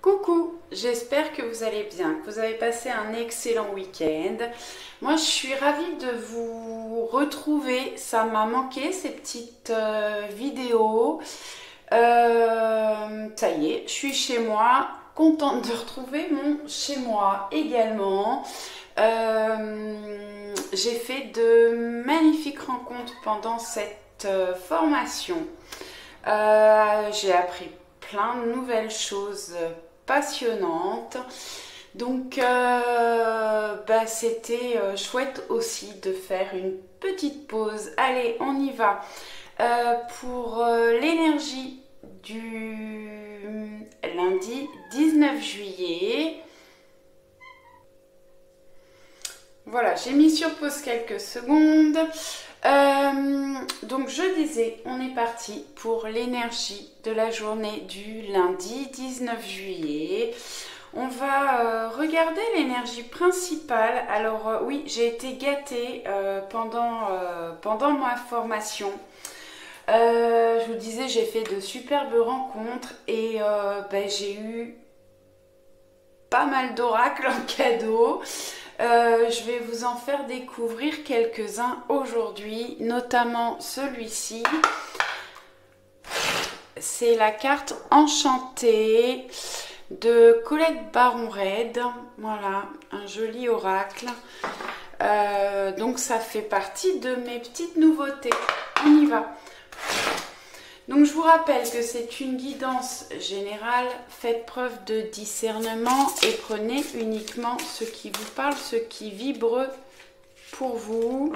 Coucou, j'espère que vous allez bien, que vous avez passé un excellent week-end. Moi, je suis ravie de vous retrouver. Ça m'a manqué ces petites vidéos. Ça y est, je suis chez moi, contente de retrouver mon chez moi également. J'ai fait de magnifiques rencontres pendant cette formation. J'ai appris plein de nouvelles choses passionnantes. Donc c'était chouette aussi de faire une petite pause. Allez, on y va. Pour l'énergie du lundi 19 juillet. Voilà, j'ai mis sur pause quelques secondes. Donc je disais, on est parti pour l'énergie de la journée du lundi 19 juillet. On va regarder l'énergie principale. Alors oui, j'ai été gâtée pendant ma formation. Je vous disais, j'ai fait de superbes rencontres et j'ai eu pas mal d'oracles en cadeau. Je vais vous en faire découvrir quelques-uns aujourd'hui, notamment celui-ci. C'est la carte Enchantée de Colette Baron-Reid. Voilà, un joli oracle. Donc ça fait partie de mes petites nouveautés. On y va. Donc je vous rappelle que c'est une guidance générale, faites preuve de discernement et prenez uniquement ce qui vous parle, ce qui vibre pour vous.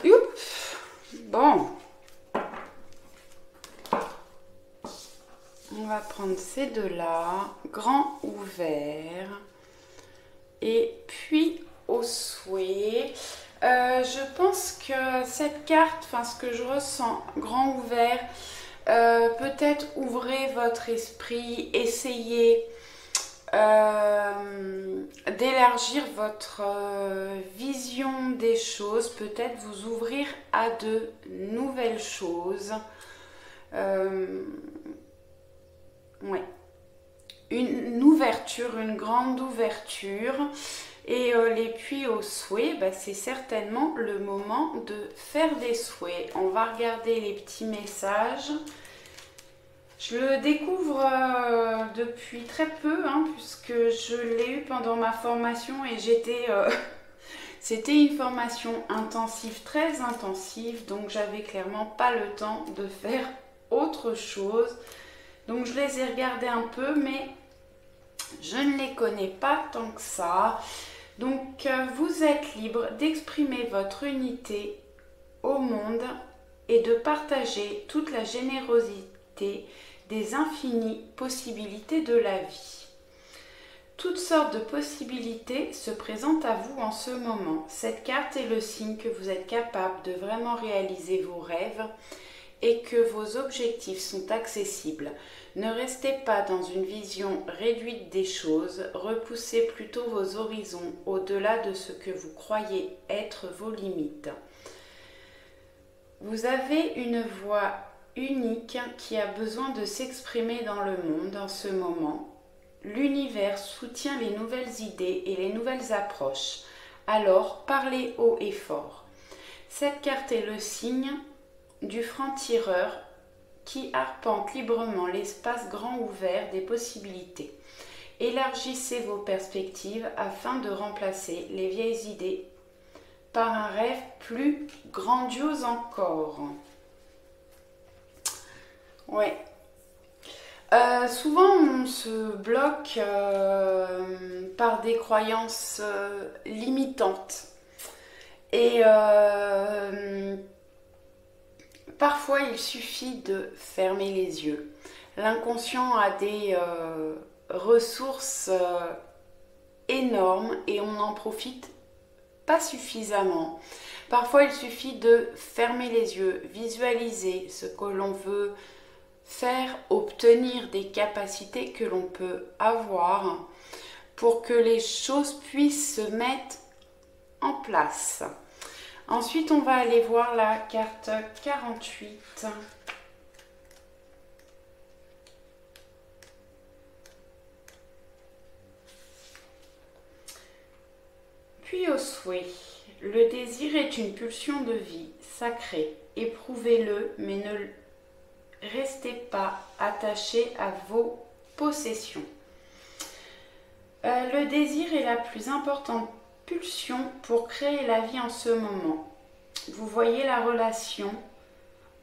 Oups. Bon, on va prendre ces deux-là, grand ouvert et puis au souhait. Je pense que cette carte, ce que je ressens, grand ouvert, peut-être ouvrez votre esprit, essayez d'élargir votre vision des choses, peut-être vous ouvrir à de nouvelles choses. Ouais. Une ouverture, une grande ouverture. Et les puits au souhait, c'est certainement le moment de faire des souhaits. On va regarder les petits messages. Je le découvre depuis très peu, puisque je l'ai eu pendant ma formation et c'était une formation intensive, très intensive, donc j'avais clairement pas le temps de faire autre chose. Donc je les ai regardés un peu, mais je ne les connais pas tant que ça. Donc vous êtes libre d'exprimer votre unité au monde et de partager toute la générosité des infinies possibilités de la vie. Toutes sortes de possibilités se présentent à vous en ce moment. Cette carte est le signe que vous êtes capable de vraiment réaliser vos rêves et que vos objectifs sont accessibles. Ne restez pas dans une vision réduite des choses, repoussez plutôt vos horizons au-delà de ce que vous croyez être vos limites. Vous avez une voix unique qui a besoin de s'exprimer dans le monde en ce moment. L'univers soutient les nouvelles idées et les nouvelles approches. Alors, parlez haut et fort. Cette carte est le signe du franc-tireur qui arpente librement l'espace grand ouvert des possibilités. Élargissez vos perspectives afin de remplacer les vieilles idées par un rêve plus grandiose encore. Ouais. Souvent on se bloque par des croyances limitantes. Et parfois, il suffit de fermer les yeux. L'inconscient a des ressources énormes et on n'en profite pas suffisamment. Parfois, il suffit de fermer les yeux, visualiser ce que l'on veut faire, obtenir des capacités que l'on peut avoir pour que les choses puissent se mettre en place. Ensuite, on va aller voir la carte 48. puits au souhait. Le désir est une pulsion de vie sacrée. Éprouvez-le, mais ne restez pas attaché à vos possessions. Le désir est la plus importante pulsion pour créer la vie en ce moment. Vous voyez la relation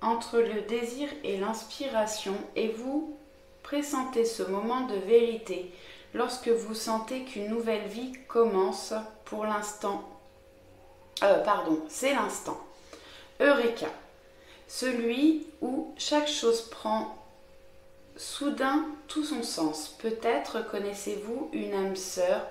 entre le désir et l'inspiration et vous pressentez ce moment de vérité lorsque vous sentez qu'une nouvelle vie commence pour l'instant. C'est l'instant. Eureka, celui où chaque chose prend soudain tout son sens. Peut-être connaissez-vous une âme sœur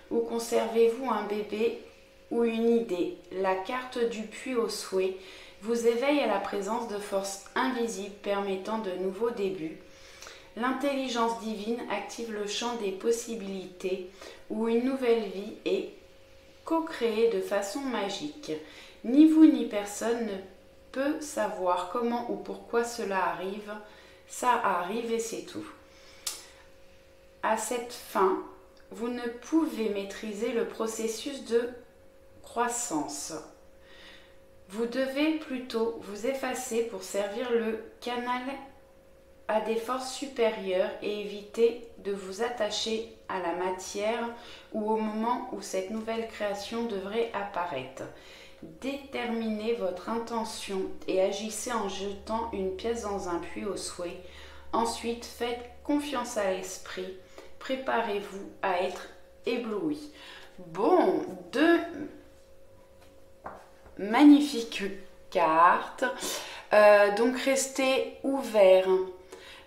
ou conservez-vous un bébé ou une idée. La carte du puits au souhait vous éveille à la présence de forces invisibles permettant de nouveaux débuts. L'intelligence divine active le champ des possibilités où une nouvelle vie est co-créée de façon magique. Ni vous ni personne ne peut savoir comment ou pourquoi cela arrive. Ça arrive et c'est tout. À cette fin, vous ne pouvez maîtriser le processus de croissance. Vous devez plutôt vous effacer pour servir le canal à des forces supérieures et éviter de vous attacher à la matière ou au moment où cette nouvelle création devrait apparaître. Déterminez votre intention et agissez en jetant une pièce dans un puits au souhait. Ensuite, faites confiance à l'esprit. Préparez-vous à être ébloui. Bon, deux magnifiques cartes. Donc, restez ouverts.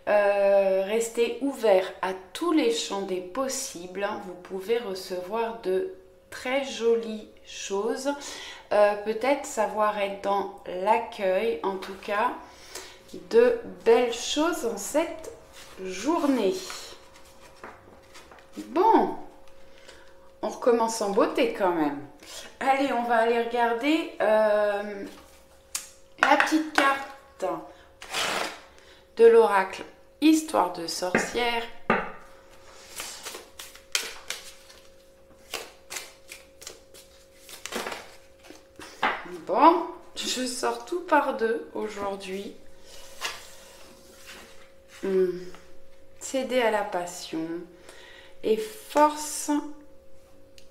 Restez ouvert à tous les champs des possibles. Vous pouvez recevoir de très jolies choses. Peut-être savoir être dans l'accueil, en tout cas, de belles choses en cette journée. Bon, on recommence en beauté quand même. Allez, on va aller regarder la petite carte de l'oracle Histoire de sorcière. Bon, je sors tout par deux aujourd'hui. Céder à la passion et force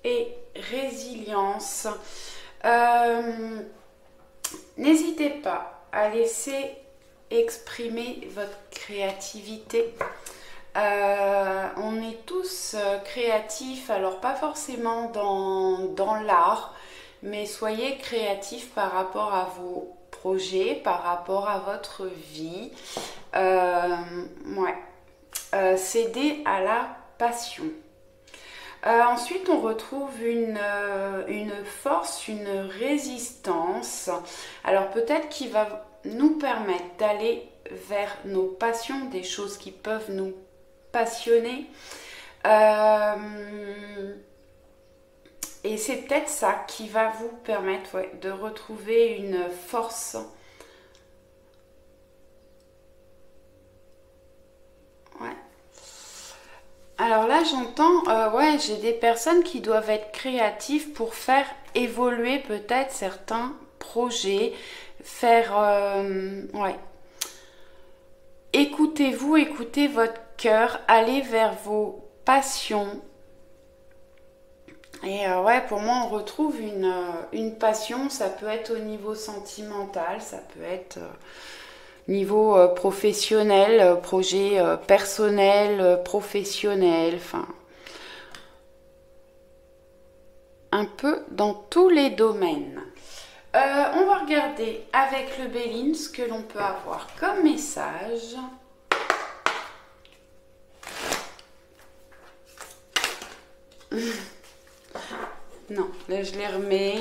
et résilience. N'hésitez pas à laisser exprimer votre créativité. On est tous créatifs, alors pas forcément dans l'art, mais soyez créatifs par rapport à vos projets, par rapport à votre vie. Céder à la passion. Ensuite, on retrouve une force, une résistance. Alors peut-être qui va nous permettre d'aller vers nos passions, des choses qui peuvent nous passionner. Et c'est peut-être ça qui va vous permettre de retrouver une force. Ouais. Alors là, j'entends, j'ai des personnes qui doivent être créatives pour faire évoluer peut-être certains projets, Écoutez-vous, écoutez votre cœur, allez vers vos passions. Et pour moi, on retrouve une passion, ça peut être au niveau sentimental, ça peut être niveau professionnel, projet personnel, professionnel, enfin, un peu dans tous les domaines. On va regarder avec le Béline ce que l'on peut avoir comme message. Non, là je les remets.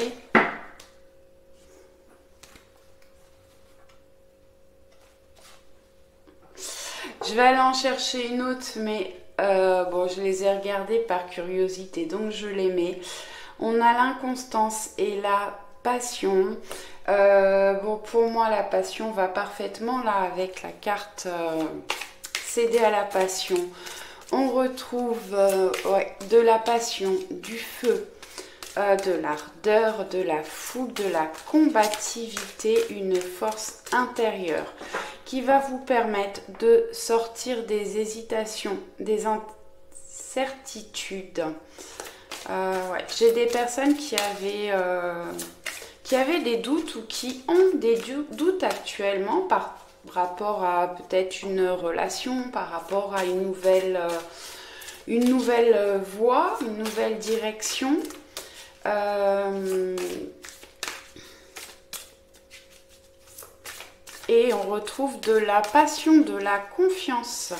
Je vais aller en chercher une autre, mais je les ai regardées par curiosité, donc je les mets. On a l'inconstance et la passion. Pour moi, la passion va parfaitement là avec la carte céder à la passion. On retrouve de la passion, du feu, de l'ardeur, de la fougue, de la combativité, une force intérieure qui va vous permettre de sortir des hésitations, des incertitudes. Ouais. J'ai des personnes qui avaient des doutes ou qui ont des doutes actuellement par rapport à peut-être une relation, par rapport à une nouvelle voie, une nouvelle direction. Et on retrouve de la passion, de la confiance.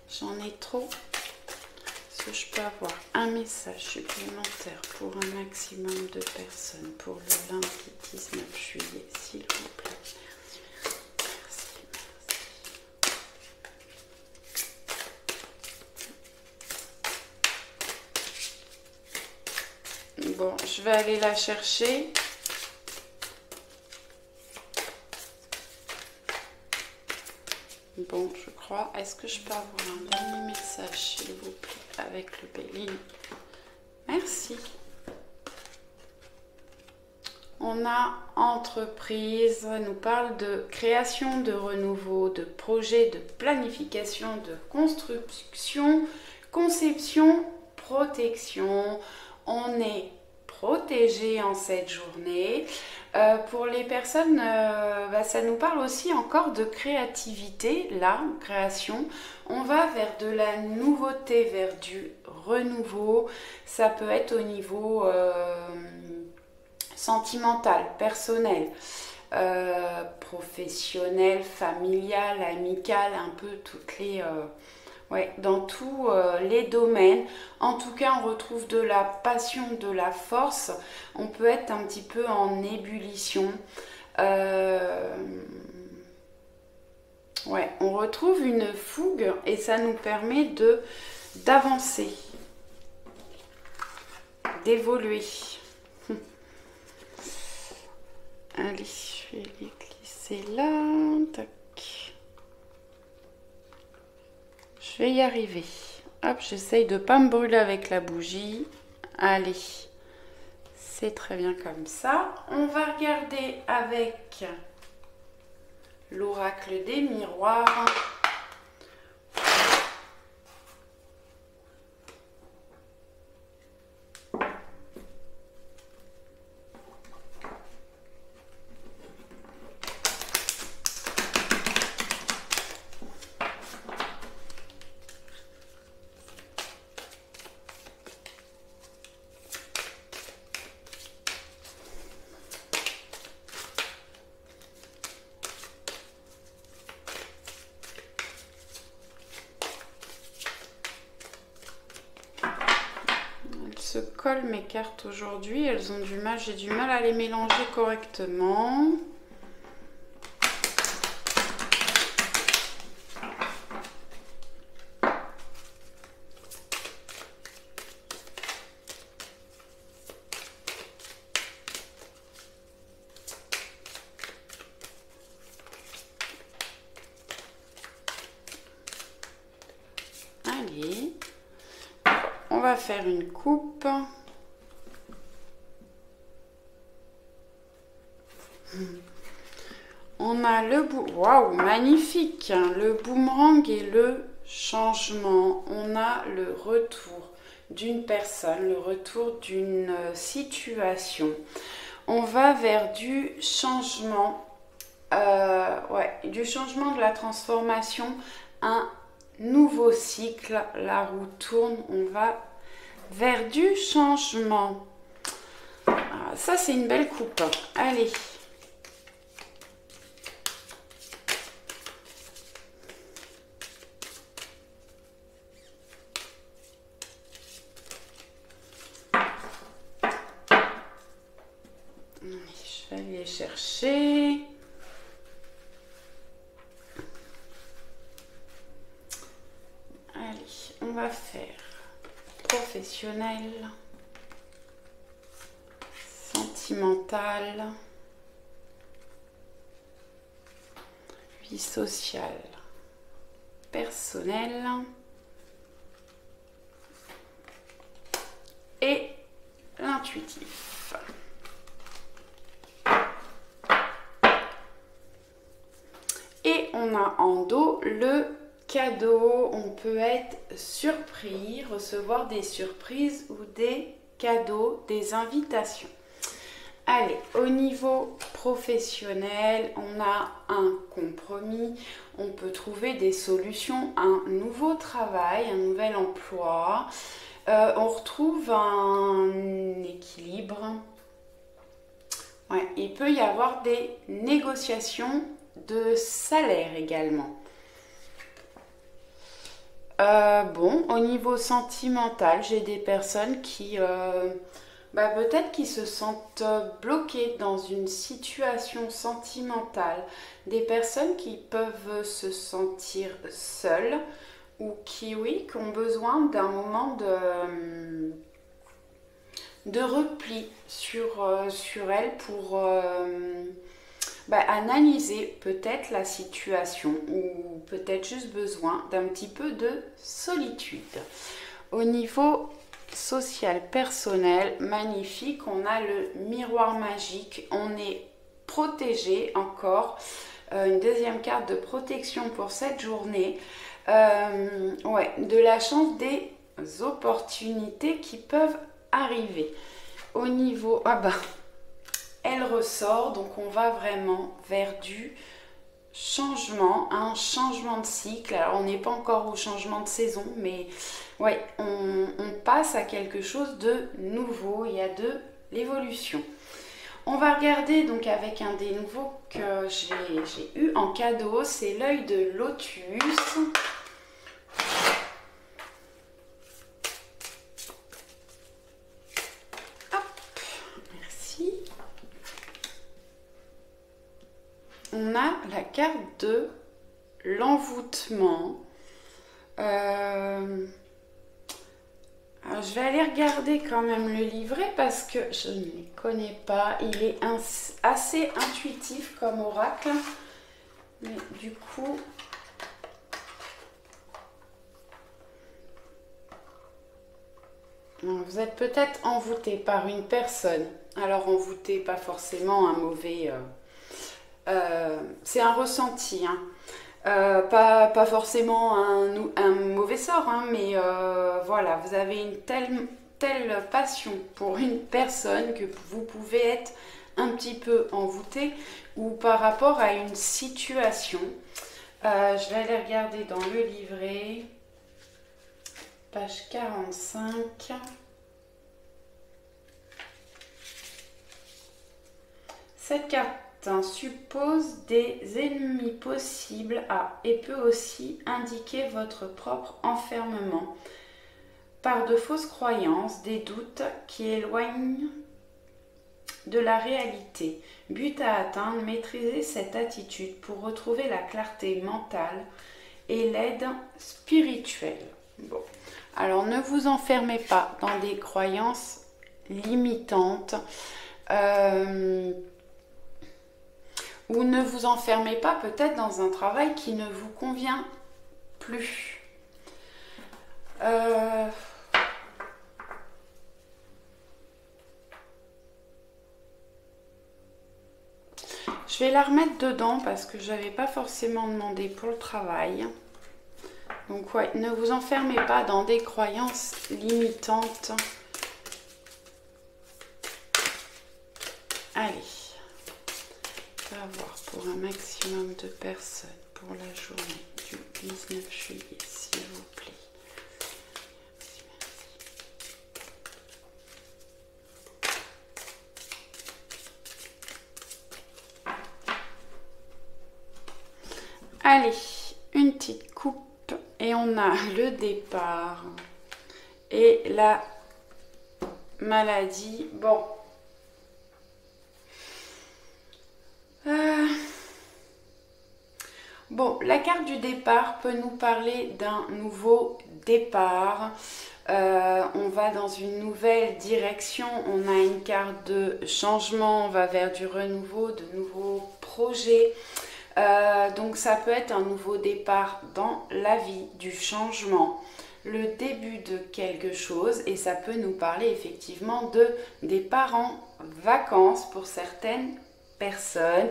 J'en ai trop. Est-ce que je peux avoir un message supplémentaire pour un maximum de personnes pour le lundi 19 juillet, s'il vous plaît? Bon, je vais aller la chercher. Bon, je crois. Est-ce que je peux avoir un dernier message, s'il vous plaît, avec le Béline? Merci. On a entreprise, nous parle de création, de renouveau, de projet, de planification, de construction, conception, protection. On est protégé en cette journée. Pour les personnes, ça nous parle aussi encore de créativité, là, création. On va vers de la nouveauté, vers du renouveau. Ça peut être au niveau sentimental, personnel, professionnel, familial, amical, un peu toutes les... ouais, dans tous les domaines. En tout cas, on retrouve de la passion, de la force. On peut être un petit peu en ébullition. Ouais, on retrouve une fougue et ça nous permet d'avancer, d'évoluer. Allez, je vais les glisser là. Tac. Je vais y arriver. Hop, j'essaye de ne pas me brûler avec la bougie. Allez, c'est très bien comme ça. On va regarder avec l'oracle des miroirs. Se collent mes cartes aujourd'hui, elles ont du mal, j'ai du mal à les mélanger correctement. Allez. On va faire une coupe. On a le waouh, magnifique, hein, le boomerang et le changement. On a le retour d'une personne, le retour d'une situation. On va vers du changement, ouais, du changement, de la transformation, un nouveau cycle, la roue tourne, on va vers du changement. Ah, ça, c'est une belle coupe. Allez. Je vais aller chercher. On va faire professionnel, sentimental, vie sociale, personnelle et l'intuitif. Et on a en dos le cadeau. On peut être surpris, recevoir des surprises ou des cadeaux, des invitations. Allez, au niveau professionnel, on a un compromis, on peut trouver des solutions, un nouveau travail, un nouvel emploi, on retrouve un équilibre. Ouais, il peut y avoir des négociations de salaire également. Bon, au niveau sentimental, j'ai des personnes qui... peut-être qu'ils se sentent bloqués dans une situation sentimentale. Des personnes qui peuvent se sentir seules ou qui ont besoin d'un moment de repli sur elles pour analyser peut-être la situation ou peut-être juste besoin d'un petit peu de solitude. Au niveau social, personnel, magnifique, on a le miroir magique, on est protégé encore, une deuxième carte de protection pour cette journée, de la chance, des opportunités qui peuvent arriver. Au niveau, elle ressort, donc on va vraiment vers du changement, un changement de cycle. Alors on n'est pas encore au changement de saison, mais ouais, on passe à quelque chose de nouveau, il y a de l'évolution. On va regarder donc avec un des nouveaux que j'ai eu en cadeau, c'est l'œil de lotus. Hop, merci. On a la carte de l'envoûtement. Alors je vais aller regarder quand même le livret parce que je ne les connais pas. Il est assez intuitif comme oracle. Mais du coup... Vous êtes peut-être envoûté par une personne. Alors envoûté, pas forcément un mauvais... c'est un ressenti, hein. Pas forcément un mauvais sort, hein, mais voilà, vous avez une telle passion pour une personne que vous pouvez être un petit peu envoûté ou par rapport à une situation. Je vais aller regarder dans le livret, page 45. Cette carte suppose des ennemis possibles et peut aussi indiquer votre propre enfermement par de fausses croyances, des doutes qui éloignent de la réalité. But à atteindre, maîtriser cette attitude pour retrouver la clarté mentale et l'aide spirituelle. Bon, alors ne vous enfermez pas dans des croyances limitantes. Ou ne vous enfermez pas peut-être dans un travail qui ne vous convient plus. Je vais la remettre dedans parce que je n'avais pas forcément demandé pour le travail. Donc ouais, ne vous enfermez pas dans des croyances limitantes. Allez. On va voir pour un maximum de personnes pour la journée du 19 juillet, s'il vous plaît. Allez, une petite coupe et on a le départ et la maladie. Bon. Bon, la carte du départ peut nous parler d'un nouveau départ. On va dans une nouvelle direction. On a une carte de changement. On va vers du renouveau, de nouveaux projets. Donc ça peut être un nouveau départ dans la vie, du changement, le début de quelque chose et ça peut nous parler effectivement de départ en vacances pour certaines personnes.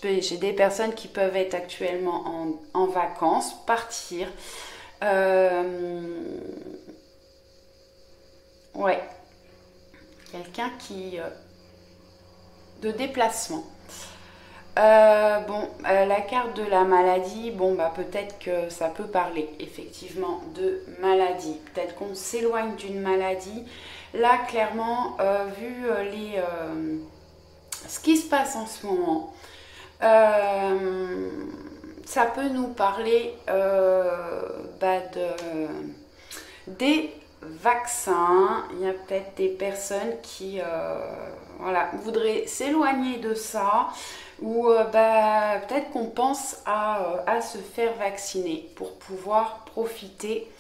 J'ai des personnes qui peuvent être actuellement en vacances, partir. Ouais, quelqu'un qui... de déplacement. La carte de la maladie, bon bah peut-être que ça peut parler effectivement de maladie. Peut-être qu'on s'éloigne d'une maladie. Là, clairement, vu ce qui se passe en ce moment, ça peut nous parler des vaccins. Il y a peut-être des personnes qui voudraient s'éloigner de ça. Ou peut-être qu'on pense à se faire vacciner pour pouvoir profiter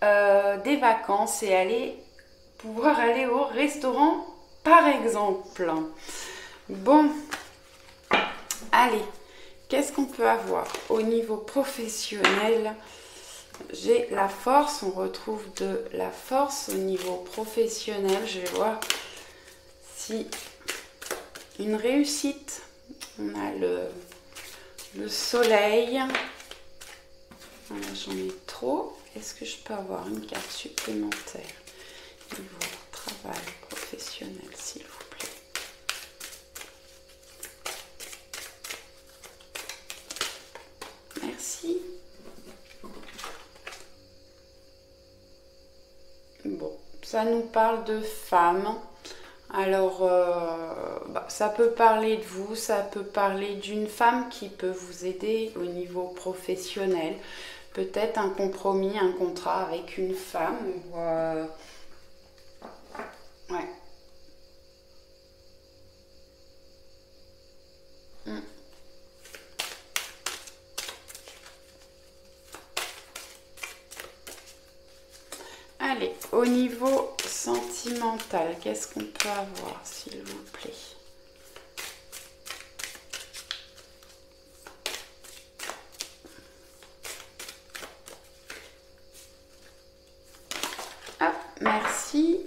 des vacances et pouvoir aller au restaurant par exemple. Bon, allez, qu'est-ce qu'on peut avoir au niveau professionnel? J'ai la force, on retrouve de la force au niveau professionnel. Je vais voir si une réussite. On a le soleil. Voilà, j'en ai trop. Est-ce que je peux avoir une carte supplémentaire? Niveau travail professionnel, s'il vous plaît. Merci. Bon, ça nous parle de femmes. Alors, ça peut parler de vous, ça peut parler d'une femme qui peut vous aider au niveau professionnel. Peut-être un compromis, un contrat avec une femme. Ouais. Allez, au niveau sentimental, qu'est-ce qu'on peut avoir, s'il vous plaît? Ah, merci.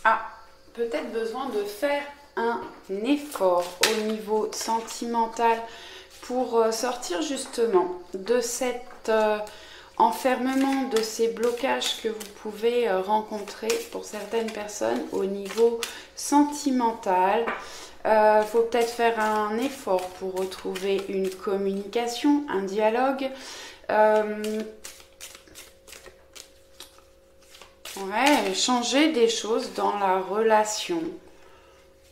Ah, peut-être besoin de faire un effort au niveau sentimental pour sortir justement de cet enfermement, de ces blocages que vous pouvez rencontrer pour certaines personnes au niveau sentimental. Faut peut-être faire un effort pour retrouver une communication, un dialogue. Changer des choses dans la relation.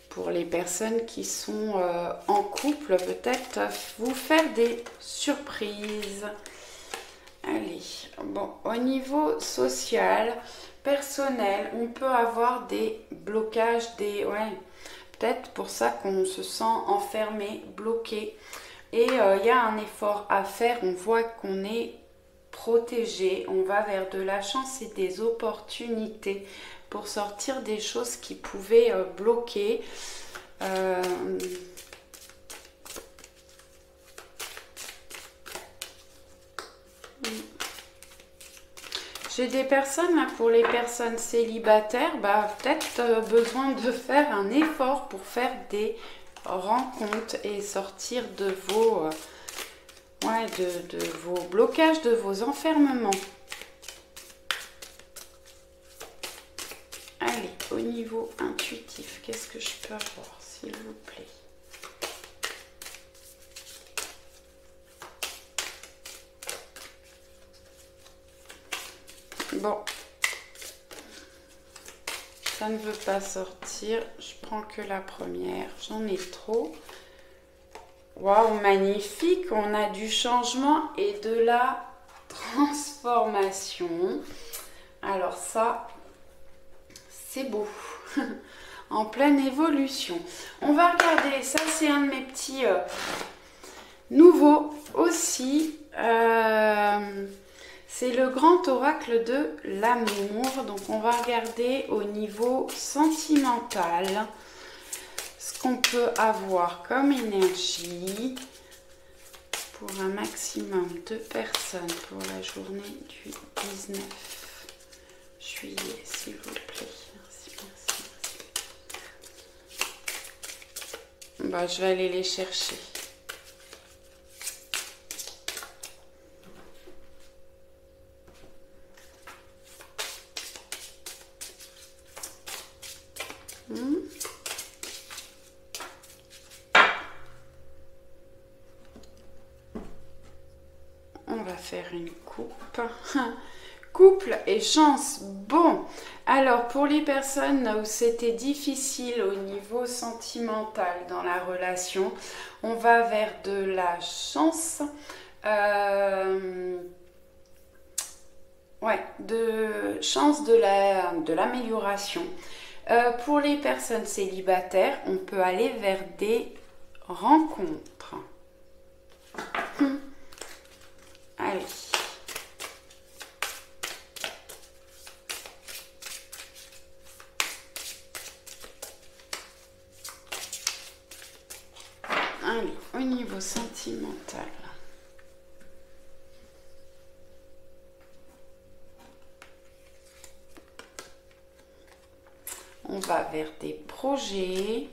Pour les personnes qui sont en couple, peut-être vous faire des surprises. Allez, bon, au niveau social, personnel, on peut avoir des blocages, peut-être pour ça qu'on se sent enfermé, bloqué. Et il y a un effort à faire, on voit qu'on est protégé, on va vers de la chance et des opportunités pour sortir des choses qui pouvaient bloquer. J'ai des personnes, là, pour les personnes célibataires, peut-être besoin de faire un effort pour faire des rencontres et sortir de vos, de vos blocages, de vos enfermements. Allez, au niveau intuitif, qu'est-ce que je peux avoir, s'il vous plaît? Bon, ça ne veut pas sortir. Je prends que la première. J'en ai trop. Waouh, magnifique. On a du changement et de la transformation. Alors ça, c'est beau. En pleine évolution. On va regarder. Ça, c'est un de mes petits nouveaux aussi. C'est le grand oracle de l'amour. Donc, on va regarder au niveau sentimental ce qu'on peut avoir comme énergie pour un maximum de personnes pour la journée du 19 juillet, s'il vous plaît. Merci, merci, merci. Bah, je vais aller les chercher. On va faire une coupe. Couple et chance. Bon, alors pour les personnes où c'était difficile au niveau sentimental dans la relation, on va vers de la chance. Ouais, de chance de l'amélioration. Pour les personnes célibataires, on peut aller vers des rencontres. Allez. Allez, au niveau sentimental. On va vers des projets.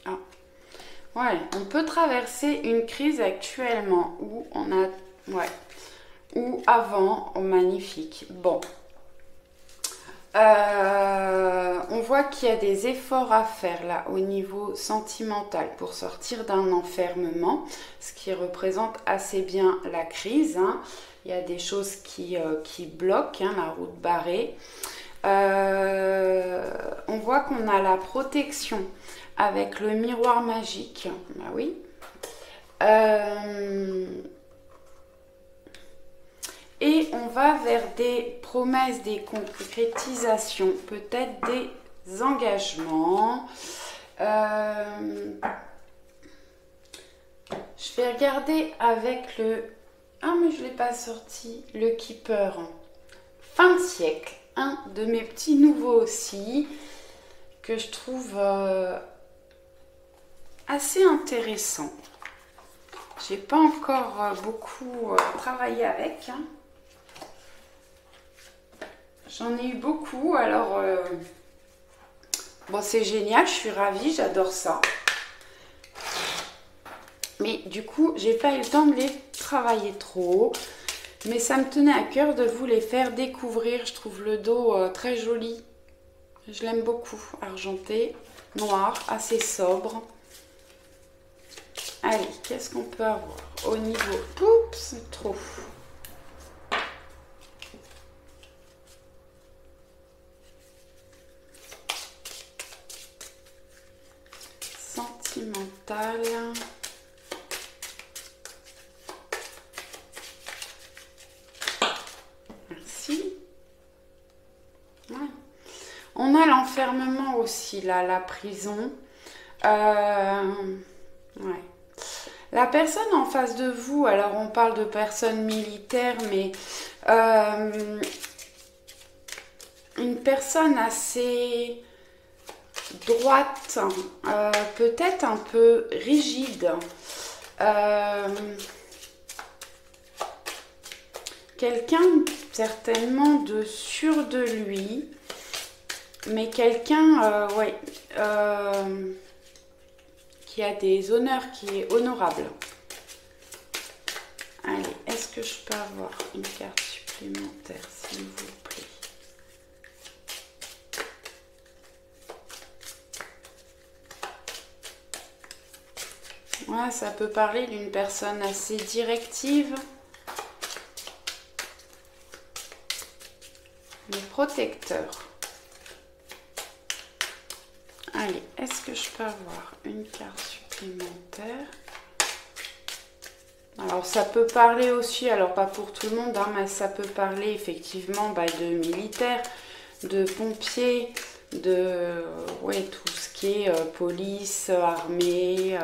Ah. Ouais, on peut traverser une crise actuellement où on a... Ouais. Ou avant, oh, magnifique. Bon. On voit qu'il y a des efforts à faire là au niveau sentimental pour sortir d'un enfermement, ce qui représente assez bien la crise. Hein. Il y a des choses qui bloquent, hein, la route barrée. On voit qu'on a la protection avec le miroir magique. Bah oui. Et on va vers des promesses, des concrétisations, peut-être des engagements. Je vais regarder avec le... Ah, mais je ne l'ai pas sorti. Le Keeper. Fin de siècle. Un de mes petits nouveaux aussi, que je trouve assez intéressant. J'ai pas encore beaucoup travaillé avec. Hein. J'en ai eu beaucoup, alors bon, c'est génial, je suis ravie, j'adore ça. Mais du coup, j'ai pas eu le temps de les travailler trop. Mais ça me tenait à cœur de vous les faire découvrir. Je trouve le dos très joli. Je l'aime beaucoup. Argenté, noir, assez sobre. Allez, qu'est-ce qu'on peut avoir au niveau... Oups, trop. Sentimental. Merci. Ouais. On a l'enfermement aussi, là, la prison. Ouais. La personne en face de vous, alors on parle de personnes militaires, mais une personne assez droite, peut-être un peu rigide, quelqu'un certainement de sûr de lui, mais quelqu'un, ouais, qui a des honneurs, qui est honorable. Allez, est-ce que je peux avoir une carte supplémentaire, s'il vous plaît? Ouais, ça peut parler d'une personne assez directive, mais protecteur. Allez, est-ce que je peux avoir une carte supplémentaire? Alors, ça peut parler aussi, alors pas pour tout le monde, hein, mais ça peut parler effectivement de militaires, de pompiers, de ouais, tout ce qui est police, armée.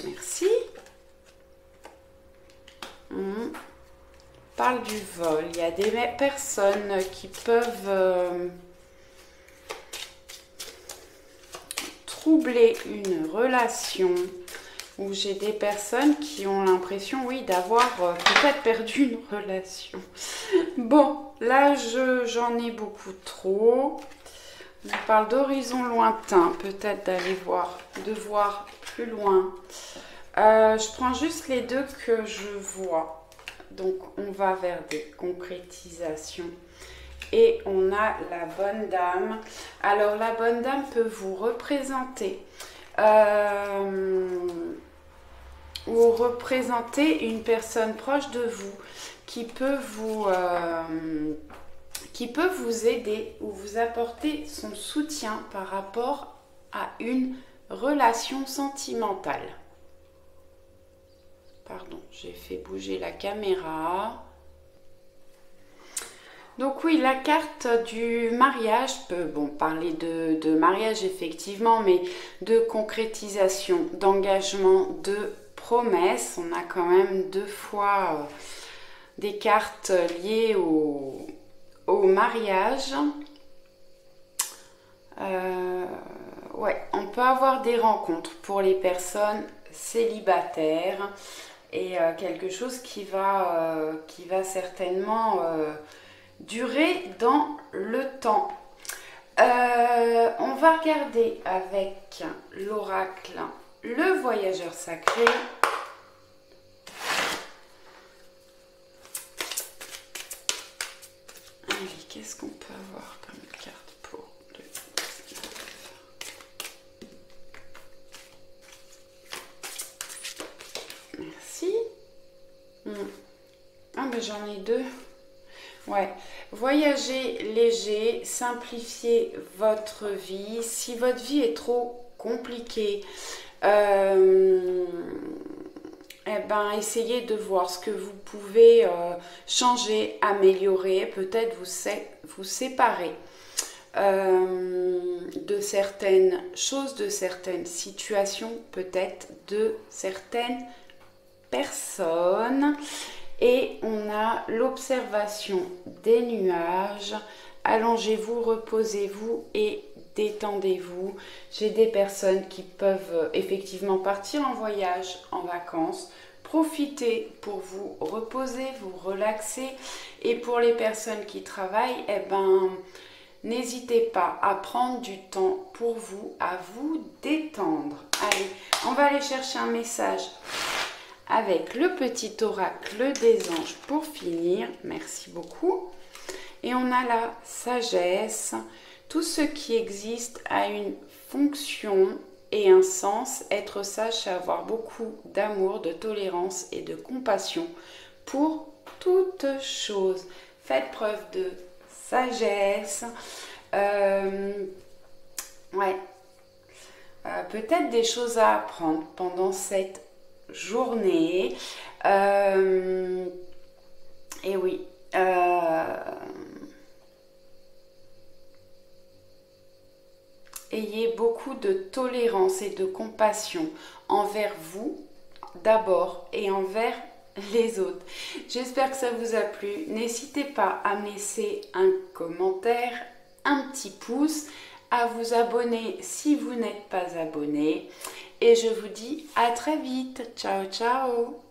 Merci. Parle du vol. Il y a des personnes qui peuvent... troubler une relation, où j'ai des personnes qui ont l'impression, oui, d'avoir peut-être perdu une relation. Bon, là, j'en ai beaucoup trop. On parle d'horizon lointain, peut-être d'aller voir, de voir plus loin. Je prends juste les deux que je vois. Donc, on va vers des concrétisations. Et on a la bonne dame. Alors, la bonne dame peut vous représenter. Ou représenter une personne proche de vous qui peut vous aider ou vous apporter son soutien par rapport à une relation sentimentale. Pardon, j'ai fait bouger la caméra. Donc oui, la carte du mariage peut parler de mariage effectivement, mais de concrétisation, d'engagement, de promesse. On a quand même deux fois des cartes liées au mariage. Ouais, on peut avoir des rencontres pour les personnes célibataires et quelque chose qui va certainement durer dans le temps. On va regarder avec l'oracle le voyageur sacré. Allez, qu'est-ce qu'on peut avoir comme carte pour le 19? Merci. Ah ben j'en ai deux. Ouais, voyagez léger, simplifiez votre vie. Si votre vie est trop compliquée, essayez de voir ce que vous pouvez changer, améliorer, peut-être vous séparer de certaines choses, de certaines situations, peut-être de certaines personnes. Et on a l'observation des nuages. Allongez-vous, reposez-vous et détendez-vous. J'ai des personnes qui peuvent effectivement partir en voyage, en vacances. Profitez pour vous reposer, vous relaxer. Et pour les personnes qui travaillent, n'hésitez pas à prendre du temps pour vous, à vous détendre. Allez, on va aller chercher un message avec le petit oracle des anges pour finir. Merci beaucoup. Et on a la sagesse. Tout ce qui existe a une fonction et un sens. Être sage, c'est avoir beaucoup d'amour, de tolérance et de compassion pour toute chose. Faites preuve de sagesse. Peut-être des choses à apprendre pendant cette journée. Et oui. Ayez beaucoup de tolérance et de compassion envers vous d'abord et envers les autres. J'espère que ça vous a plu. N'hésitez pas à me laisser un commentaire, un petit pouce, à vous abonner si vous n'êtes pas abonné. Et je vous dis à très vite. Ciao, ciao!